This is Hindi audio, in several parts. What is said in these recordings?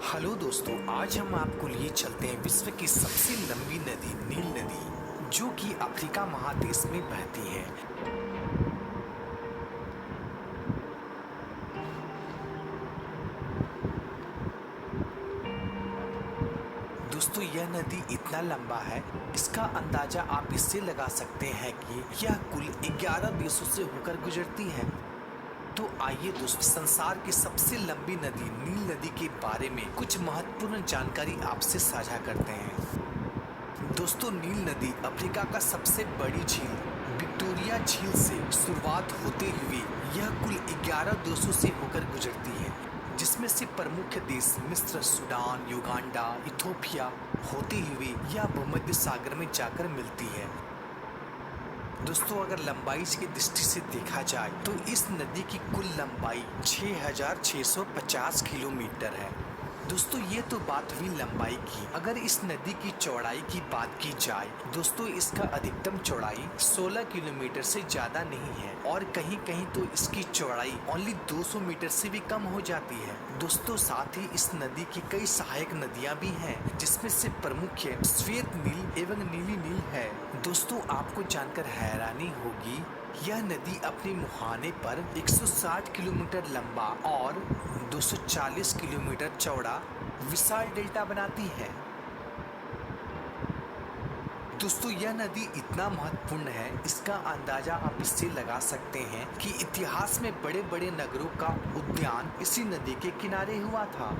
हेलो दोस्तों, आज हम आपको लिए चलते हैं विश्व की सबसे लंबी नदी नील नदी, जो कि अफ्रीका महादेश में बहती है। दोस्तों, यह नदी इतना लंबा है, इसका अंदाजा आप इससे लगा सकते हैं कि यह कुल 11 देशों से होकर गुजरती है। तो आइए दोस्तों, संसार की सबसे लंबी नदी नील नदी के बारे में कुछ महत्वपूर्ण जानकारी आपसे साझा करते हैं। दोस्तों, नील नदी अफ्रीका का सबसे बड़ी झील विक्टोरिया झील से शुरुआत होते हुए यह कुल 11 देशों से होकर गुजरती है, जिसमें से प्रमुख देश मिस्र, सूडान, युगांडा, इथोपिया होते हुए यह भूमध्य सागर में जाकर मिलती है। दोस्तों, अगर लंबाई की दृष्टि से देखा जाए तो इस नदी की कुल लंबाई 6650 किलोमीटर है। दोस्तों, ये तो बात हुई लंबाई की। अगर इस नदी की चौड़ाई की बात की जाए दोस्तों, इसका अधिकतम चौड़ाई 16 किलोमीटर से ज्यादा नहीं है और कहीं कहीं तो इसकी चौड़ाई ओनली 200 मीटर से भी कम हो जाती है। दोस्तों, साथ ही इस नदी की कई सहायक नदियां भी हैं, जिसमें से प्रमुख है श्वेत नील एवं नीली नील है। दोस्तों, आपको जानकर हैरानी होगी, यह नदी अपने मुहाने पर 160 किलोमीटर लंबा और 240 किलोमीटर चौड़ा विशाल डेल्टा बनाती है। दोस्तों, यह नदी इतना महत्वपूर्ण है, इसका अंदाजा आप इससे लगा सकते हैं कि इतिहास में बड़े बड़े नगरों का उद्यान इसी नदी के किनारे हुआ था,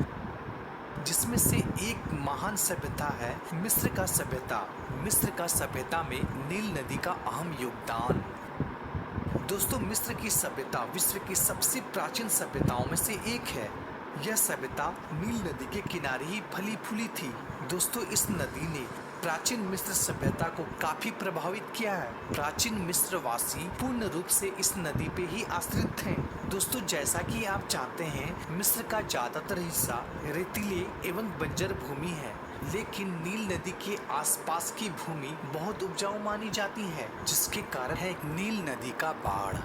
जिसमें से एक महान सभ्यता है मिस्र का सभ्यता। मिस्र का सभ्यता में नील नदी का अहम योगदान। दोस्तों, मिस्र की सभ्यता विश्व की सबसे प्राचीन सभ्यताओं में से एक है। यह सभ्यता नील नदी के किनारे ही फली फूली थी। दोस्तों, इस नदी ने प्राचीन मिस्र सभ्यता को काफी प्रभावित किया है। प्राचीन मिस्र वासी पूर्ण रूप से इस नदी पे ही आश्रित थे। दोस्तों, जैसा कि आप जानते हैं, मिस्र का ज्यादातर हिस्सा रेतीले एवं बंजर भूमि है, लेकिन नील नदी के आसपास की भूमि बहुत उपजाऊ मानी जाती है, जिसके कारण है नील नदी का बाढ़।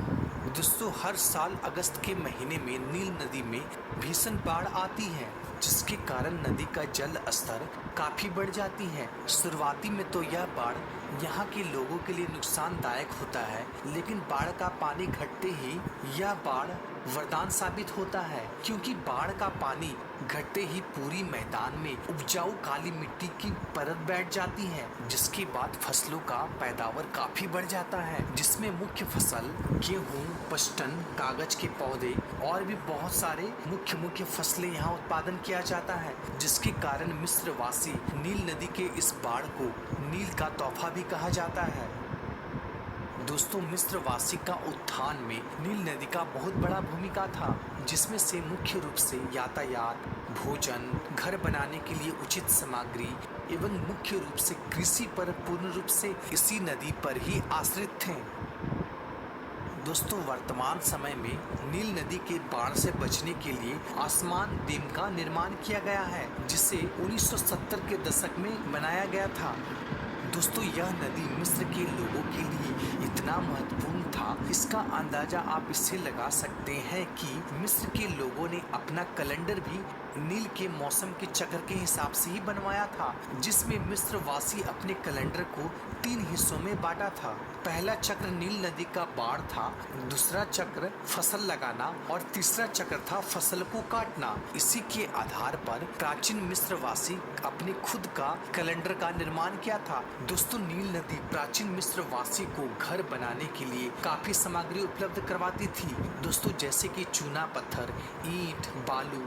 दोस्तों, हर साल अगस्त के महीने में नील नदी में भीषण बाढ़ आती है, जिसके कारण नदी का जल स्तर काफी बढ़ जाती है। शुरुआती में तो यह बाढ़ यहाँ के लोगों के लिए नुकसानदायक होता है, लेकिन बाढ़ का पानी घटते ही यह बाढ़ वरदान साबित होता है, क्योंकि बाढ़ का पानी घटते ही पूरी मैदान में उपजाऊ काली मिट्टी की परत बैठ जाती है, जिसके बाद फसलों का पैदावार काफी बढ़ जाता है, जिसमें मुख्य फसल गेहूं, पश्तन, कागज के पौधे और भी बहुत सारे मुख्य फसलें यहाँ उत्पादन किया जाता है, जिसके कारण मिस्र वासी नील नदी के इस बाढ़ को नील का तोहफा भी कहा जाता है। दोस्तों, मिस्र वासी का उत्थान में नील नदी का बहुत बड़ा भूमिका था, जिसमें से मुख्य रूप से यातायात, भोजन, घर बनाने के लिए उचित सामग्री एवं मुख्य रूप से कृषि पर पूर्ण रूप से इसी नदी पर ही आश्रित थे। दोस्तों, वर्तमान समय में नील नदी के बाढ़ से बचने के लिए आसमान डैम का निर्माण किया गया है, जिसे 1970 के दशक में बनाया गया था। दोस्तों, यह नदी मिस्र के लोगों के लिए इतना महत्वपूर्ण था, इसका अंदाजा आप इससे लगा सकते हैं कि मिस्र के लोगों ने अपना कैलेंडर भी नील के मौसम के चक्र के हिसाब से ही बनवाया था, जिसमें मिस्र वासी अपने कैलेंडर को 3 हिस्सों में बांटा था। पहला चक्र नील नदी का बाढ़ था, दूसरा चक्र फसल लगाना और तीसरा चक्र था फसल को काटना। इसी के आधार पर प्राचीन मिस्र वासी अपने खुद का कैलेंडर का निर्माण किया था। दोस्तों, नील नदी प्राचीन मिस्र वासी को घर बनाने के लिए काफी सामग्री उपलब्ध करवाती थी। दोस्तों, जैसे कि चूना पत्थर, ईंट, बालू।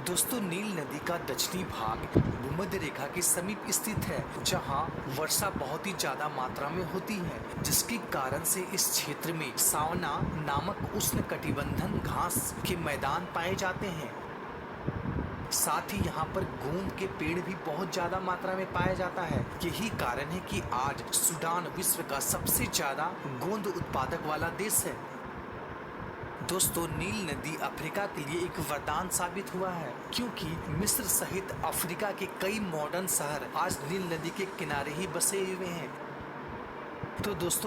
दोस्तों, नील नदी का दक्षिणी भाग भूमध्य रेखा के समीप स्थित है, जहां वर्षा बहुत ही ज्यादा मात्रा में होती है, जिसके कारण से इस क्षेत्र में सावना नामक उष्णकटिबंधीय घास के मैदान पाए जाते हैं। साथ ही यहाँ पर गोंद के पेड़ भी बहुत ज्यादा मात्रा में पाया जाता है। यही कारण है कि आज सूडान विश्व का सबसे ज्यादा गोंद उत्पादक वाला देश है। दोस्तों, नील नदी अफ्रीका के लिए एक वरदान साबित हुआ है, क्योंकि मिस्र सहित अफ्रीका के कई मॉडर्न शहर आज नील नदी के किनारे ही बसे हुए हैं। तो दोस्तों,